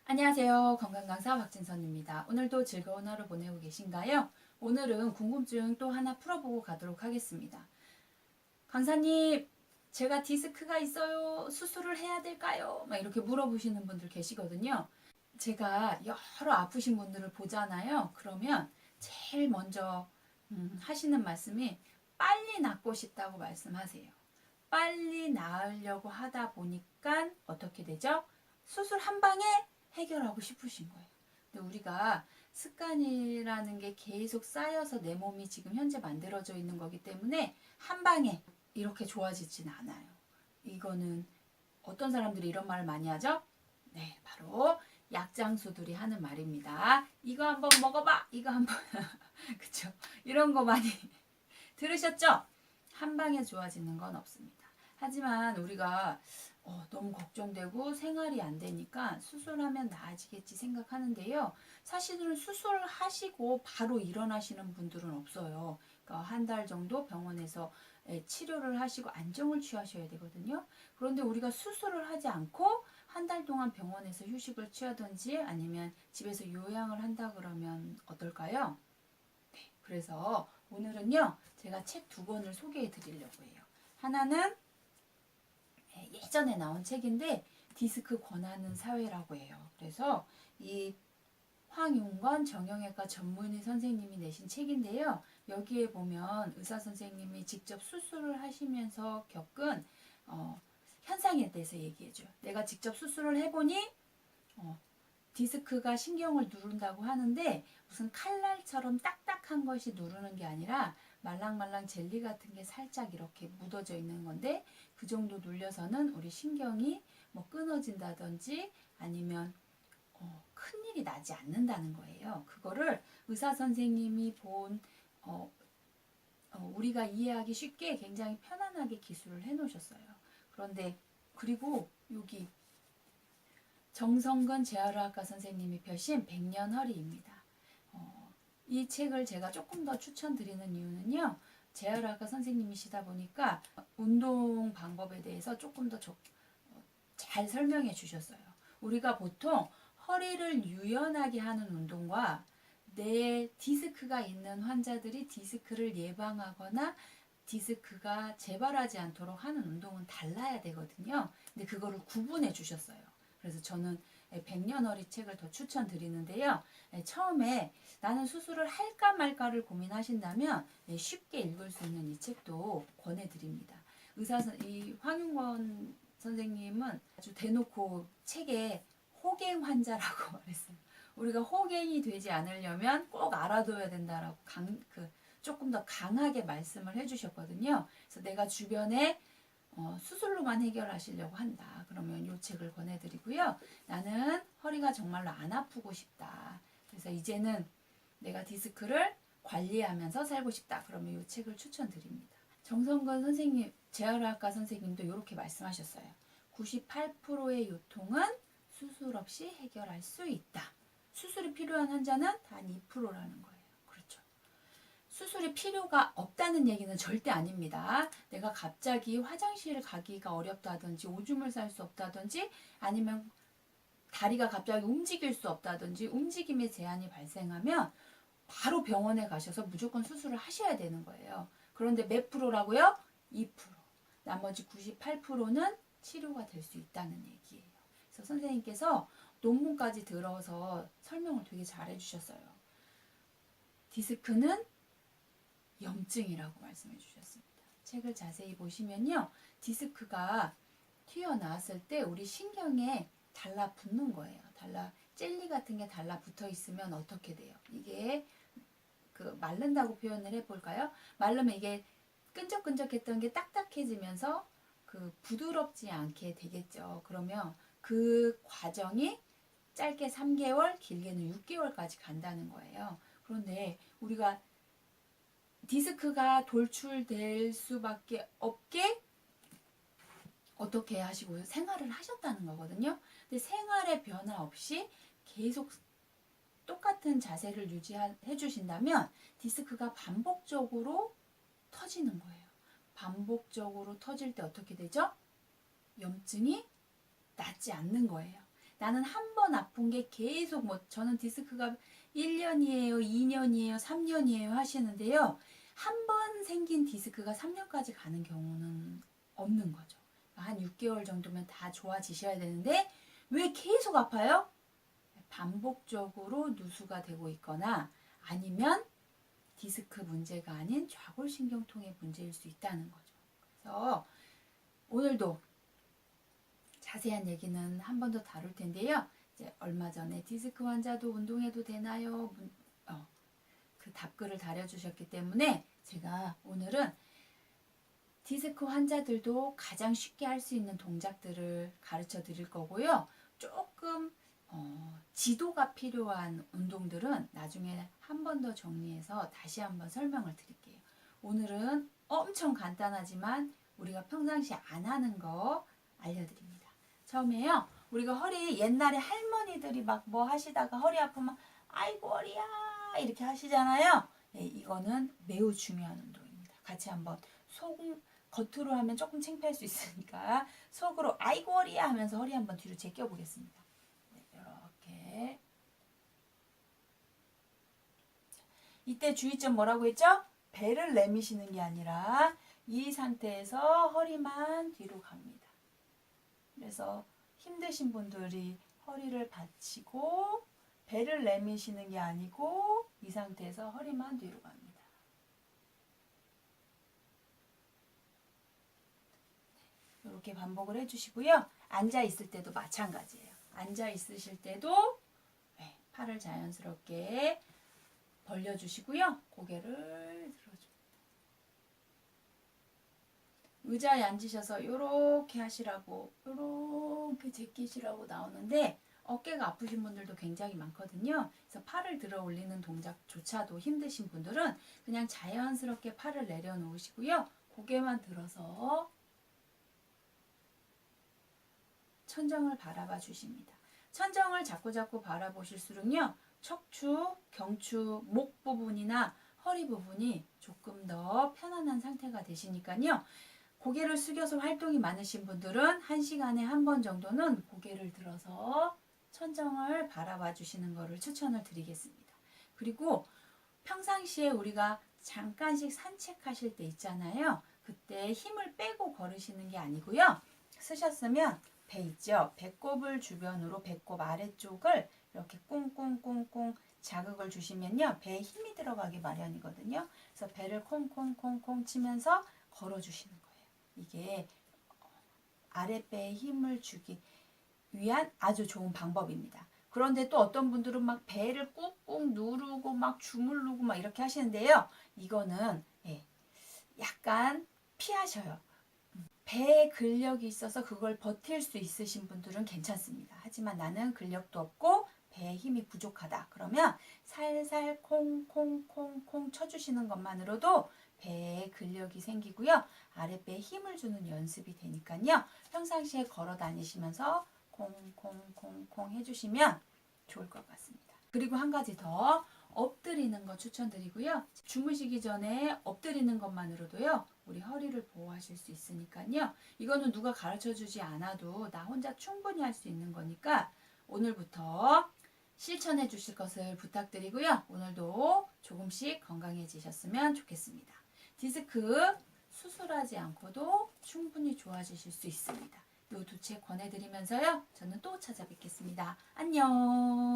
안녕하세요. 건강강사 박진선입니다. 오늘도 즐거운 하루 보내고 계신가요? 오늘은 궁금증 또 하나 풀어보고 가도록 하겠습니다. 강사님, 제가 디스크가 있어요. 수술을 해야 될까요? 막 이렇게 물어보시는 분들 계시거든요. 제가 여러 아프신 분들을 보잖아요. 그러면 제일 먼저 하시는 말씀이 빨리 낫고 싶다고 말씀하세요. 빨리 나으려고 하다 보니까 어떻게 되죠? 수술 한 방에 해결하고 싶으신 거예요. 근데 우리가 습관이라는 게 계속 쌓여서 내 몸이 지금 현재 만들어져 있는 거기 때문에 한 방에 이렇게 좋아지진 않아요. 이거는 어떤 사람들이 이런 말을 많이 하죠? 네, 바로 약장수들이 하는 말입니다. 이거 한번 먹어봐. 이거 한번 그쵸? 이런 거 많이 들으셨죠? 한 방에 좋아지는 건 없습니다. 하지만 우리가 너무 걱정되고 생활이 안 되니까 수술하면 나아지겠지 생각하는데요. 사실은 수술하시고 바로 일어나시는 분들은 없어요. 그러니까 한 달 정도 병원에서 치료를 하시고 안정을 취하셔야 되거든요. 그런데 우리가 수술을 하지 않고 한 달 동안 병원에서 휴식을 취하든지 아니면 집에서 요양을 한다 그러면 어떨까요? 그래서 오늘은요, 제가 책 두 권을 소개해 드리려고 해요. 하나는 예전에 나온 책인데 디스크 권하는 사회라고 해요. 그래서 이 황윤건 정형외과 전문의 선생님이 내신 책인데요. 여기에 보면 의사 선생님이 직접 수술을 하시면서 겪은 현상에 대해서 얘기해줘요. 내가 직접 수술을 해보니 디스크가 신경을 누른다고 하는데 무슨 칼날처럼 딱딱한 것이 누르는 게 아니라 말랑말랑 젤리 같은 게 살짝 이렇게 묻어져 있는 건데 그 정도 눌려서는 우리 신경이 뭐 끊어진다든지 아니면 큰일이 나지 않는다는 거예요. 그거를 의사 선생님이 본 우리가 이해하기 쉽게 굉장히 편안하게 기술을 해 놓으셨어요. 그런데 그리고 여기 정성근 재활의학과 선생님이 펴신 백년허리입니다. 이 책을 제가 조금 더 추천드리는 이유는요. 재활의학과 선생님이시다 보니까 운동 방법에 대해서 조금 더 잘 설명해 주셨어요. 우리가 보통 허리를 유연하게 하는 운동과 뇌에 디스크가 있는 환자들이 디스크를 예방하거나 디스크가 재발하지 않도록 하는 운동은 달라야 되거든요. 근데 그거를 구분해 주셨어요. 그래서 저는 백년허리 책을 더 추천드리는데요. 처음에 나는 수술을 할까 말까를 고민하신다면 쉽게 읽을 수 있는 이 책도 권해드립니다. 이 황윤건 선생님은 아주 대놓고 책에 호갱 환자라고 말했어요. 우리가 호갱이 되지 않으려면 꼭 알아둬야 된다라고 조금 더 강하게 말씀을 해주셨거든요. 그래서 내가 주변에 수술로만 해결하시려고 한다. 그러면 이 책을 권해드리고요. 나는 허리가 정말로 안 아프고 싶다. 그래서 이제는 내가 디스크를 관리하면서 살고 싶다. 그러면 이 책을 추천드립니다. 정성근 선생님, 재활의학과 선생님도 이렇게 말씀하셨어요. 98%의 요통은 수술 없이 해결할 수 있다. 수술이 필요한 환자는 단 2%라는 거예요. 그렇죠. 수술이 필요가 없다는 얘기는 절대 아닙니다. 내가 갑자기 화장실 가기가 어렵다든지 오줌을 쌀 수 없다든지 아니면 다리가 갑자기 움직일 수 없다든지 움직임에 제한이 발생하면 바로 병원에 가셔서 무조건 수술을 하셔야 되는 거예요. 그런데 몇 프로라고요? 2%. 나머지 98%는 치료가 될 수 있다는 얘기예요. 그래서 선생님께서 논문까지 들어서 설명을 되게 잘 해주셨어요. 디스크는 염증이라고 말씀해 주셨습니다. 책을 자세히 보시면요. 디스크가 튀어나왔을 때 우리 신경에 달라붙는 거예요. 젤리 같은 게 달라붙어 있으면 어떻게 돼요? 이게 마른다고 표현을 해볼까요? 마르면 이게 끈적끈적했던 게 딱딱해지면서 부드럽지 않게 되겠죠. 그러면 그 과정이 짧게 3개월, 길게는 6개월까지 간다는 거예요. 그런데 우리가 디스크가 돌출될 수밖에 없게 어떻게 하시고 생활을 하셨다는 거거든요. 근데 생활의 변화 없이 계속 똑같은 자세를 유지해 주신다면 디스크가 반복적으로 터지는 거예요. 반복적으로 터질 때 어떻게 되죠? 염증이 낫지 않는 거예요. 나는 한 번 아픈 게 계속 뭐 저는 디스크가 1년이에요, 2년이에요, 3년이에요 하시는데요. 한 번 생긴 디스크가 3년까지 가는 경우는 없는 거죠. 한 6개월 정도면 다 좋아지셔야 되는데 왜 계속 아파요? 반복적으로 누수가 되고 있거나 아니면 디스크 문제가 아닌 좌골신경통의 문제일 수 있다는 거죠. 그래서 오늘도 자세한 얘기는 한 번 더 다룰 텐데요. 이제 얼마 전에 디스크 환자도 운동해도 되나요? 그 답글을 달아주셨기 때문에 제가 오늘은 디스크 환자들도 가장 쉽게 할 수 있는 동작들을 가르쳐 드릴 거고요. 조금 지도가 필요한 운동들은 나중에 한 번 더 정리해서 다시 한번 설명을 드릴게요. 오늘은 엄청 간단하지만 우리가 평상시 안 하는 거 알려드립니다. 처음에요. 우리가 허리 옛날에 할머니들이 막 뭐 하시다가 허리 아프면 아이고 허리야 이렇게 하시잖아요. 네, 이거는 매우 중요한 운동입니다. 같이 한번 겉으로 하면 조금 창피할 수 있으니까 속으로 아이고 허리야 하면서 허리 한번 뒤로 제껴 보겠습니다. 네, 이렇게. 이때 주의점 뭐라고 했죠? 배를 내미시는 게 아니라 이 상태에서 허리만 뒤로 갑니다. 그래서 힘드신 분들이 허리를 받치고 배를 내미시는 게 아니고 이 상태에서 허리만 뒤로 갑니다. 이렇게 반복을 해주시고요. 앉아 있을 때도 마찬가지예요. 앉아 있으실 때도 팔을 자연스럽게 벌려주시고요. 고개를 들어줍니다. 의자에 앉으셔서 이렇게 하시라고 이렇게 제끼시라고 나오는데 어깨가 아프신 분들도 굉장히 많거든요. 그래서 팔을 들어 올리는 동작조차도 힘드신 분들은 그냥 자연스럽게 팔을 내려놓으시고요. 고개만 들어서 천정을 바라봐 주십니다. 천정을 자꾸 바라보실수록요. 척추, 경추, 목 부분이나 허리 부분이 조금 더 편안한 상태가 되시니까요. 고개를 숙여서 활동이 많으신 분들은 1시간에 한 번 정도는 고개를 들어서 천정을 바라봐 주시는 것을 추천을 드리겠습니다. 그리고 평상시에 우리가 잠깐씩 산책하실 때 있잖아요. 그때 힘을 빼고 걸으시는 게 아니고요. 쓰셨으면 배 있죠? 배꼽을 주변으로 배꼽 아래쪽을 이렇게 꽁꽁꽁꽁 자극을 주시면요. 배에 힘이 들어가기 마련이거든요. 그래서 배를 콩콩콩콩 치면서 걸어주시는 거예요. 이게 아랫배에 힘을 주기 위한 아주 좋은 방법입니다. 그런데 또 어떤 분들은 막 배를 꾹꾹 누르고 막 주물르고 막 이렇게 하시는데요. 이거는 약간 피하셔요. 배에 근력이 있어서 그걸 버틸 수 있으신 분들은 괜찮습니다. 하지만 나는 근력도 없고 배에 힘이 부족하다. 그러면 살살 콩콩콩콩 쳐주시는 것만으로도 배에 근력이 생기고요. 아랫배에 힘을 주는 연습이 되니까요. 평상시에 걸어 다니시면서 콩콩콩콩 해주시면 좋을 것 같습니다. 그리고 한 가지 더 엎드리는 거 추천드리고요. 주무시기 전에 엎드리는 것만으로도요. 우리 허리를 보호하실 수 있으니까요. 이거는 누가 가르쳐 주지 않아도 나 혼자 충분히 할 수 있는 거니까 오늘부터 실천해 주실 것을 부탁드리고요. 오늘도 조금씩 건강해지셨으면 좋겠습니다. 디스크 수술하지 않고도 충분히 좋아지실 수 있습니다. 이 두 책 권해드리면서요. 저는 또 찾아뵙겠습니다. 안녕.